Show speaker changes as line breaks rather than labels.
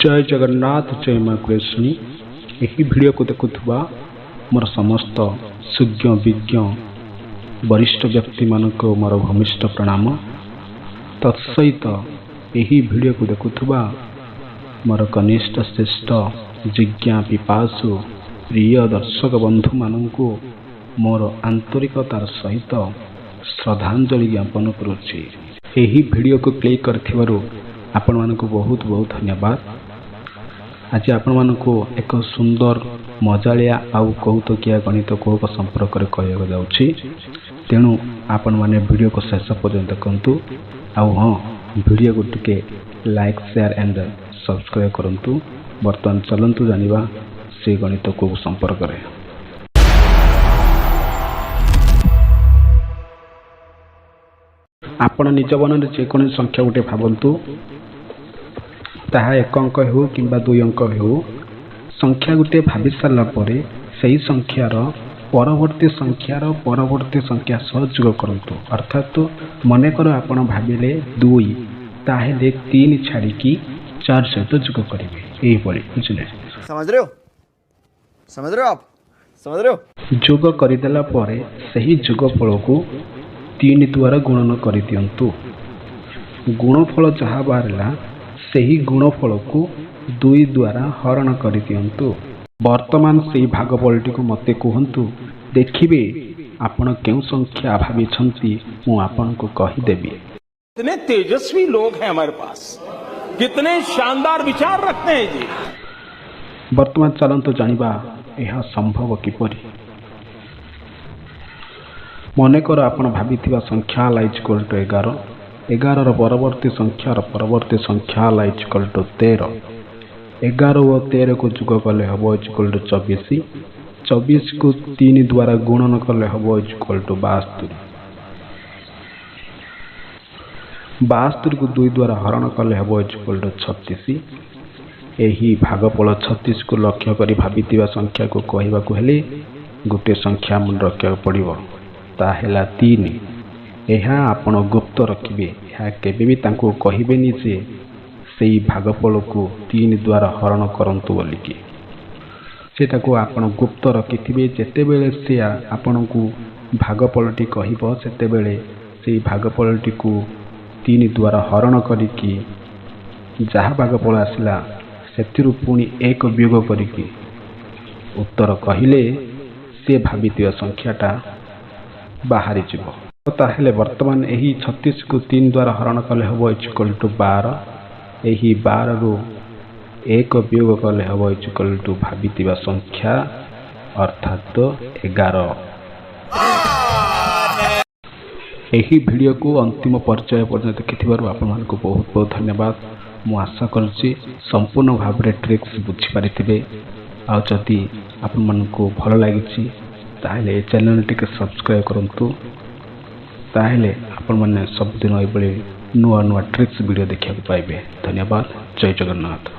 जय जगन्नाथ जय माँ कृष्णी। यही वीडियो को देखुवा मोर समस्त सुज्ञ विज्ञ वरिष्ठ व्यक्ति मानक मोर भूमिष्ठ प्रणाम। तत्सहित यही वीडियो को देखुवा मोर कनिष्ठ श्रेष्ठ जिज्ञा पिपासु प्रिय दर्शक बंधु मानक मोर आंतरिकतार सहित श्रद्धांजलि ज्ञापन करुच्ची। यही वीडियो को क्लिक करथिबारु आपण मानक बहुत बहुत धन्यवाद। आज आपण मानक एक सुंदर मजालिया आउ कौतुकिया गणित कोक संपर्क में कहवा जाऊँगी। तेणु आपण माने वीडियो को शेष पर्यंत देखंतु। आउ हाँ, वीडियो को टिके लाइक शेयर एंड सब्सक्राइब करंतु। बर्तमान चलंतु जानिबा से गणित कोक संपर्क में। आपण निज मन में जेकोसी संख्या गोटे भावतु, ताहा एक अंक हो कि दुई अंक हो। संख्या गोटे भावी सारा पर से संख्यार परवर्ती संख्या सह जोग करंतु। अर्थात मनकर आपण भाविले 2 ताहेले 3 छाड़ी 4 सहित जोग करेंगे। यही बुझे
समझ रहे हो आप
जोग करदेला सही जोगफल को 3 द्वारा गुणन कर दिंतु। गुणफल जहाँ बाहरला सही गुणफल को 2 द्वारा हरण कर दिंतु। वर्तमान से भागफलटी को मते कहतु। देखिए आपण क्यों संख्या भावी मु आपन को कहीदेवी।
कितने तेजस्वी लोग हैं हमारे पास, कितने शानदार विचार रखते हैं जी।
वर्तमान चलंतु जानिबा यह संभव किपरि। मनकर आपण भाविथिबा संख्या ला इक्वल टू 11। 11 परवर्ती संख्या ला इक्वल टू 13। 11 और 13 को जोग कले हम इक्वल टू 24। 24 को 3 द्वारा गुणन कले हम इक्वल टू 72। 72 को 2 द्वारा हरण कले हम इक्वल टू 36। यही भागफल 36 को लक्ष्य करी भाविथिबा संख्या को कहवा को हेले गोटे संख्या मन रखा पड़िबो, ताहेला 3। यह आपण गुप्त रखिए। यह केबे भी तांको कहिबेनी जे सेई भागफल को 3 द्वारा हरण करंतु बोलिकी। सेटा को आपण गुप्त रखिथिबे। जेतेबेले से आपण को भागफलटी कहब सेतेबेले सेई भागफलटी को 3 द्वारा हरण करिकी जहाँ भागफल आसिला सेतिरु पुणी 1 वियोग करिकी उत्तर कहिले से भाविथिबा संख्याटा बाहरी जीव। ताहेले वर्तमान यही 36 को 3 द्वारा हरण कले हम इक्वल टू 12। यही 12 रू 1 वियोग कले हम इक्वल टू भाविथिबा संख्या अर्थात 11। यही वीडियो को अंतिम पर्याय पर्यंत देखिथिबारु आपण मानक बहुत बहुत धन्यवाद। मु आशा करुच्ची संपूर्ण भाव में ट्रिक्स बुझी पारिथिबे। आ जदि आपण मानक भल लागिछि ताहेले चैनल टिके सब्सक्राइब करंतु। ताहेले आपण माने सब दिन नुआ नुआ ट्रिक्स वीडियो देखा पाइबे। धन्यवाद। जय जगन्नाथ।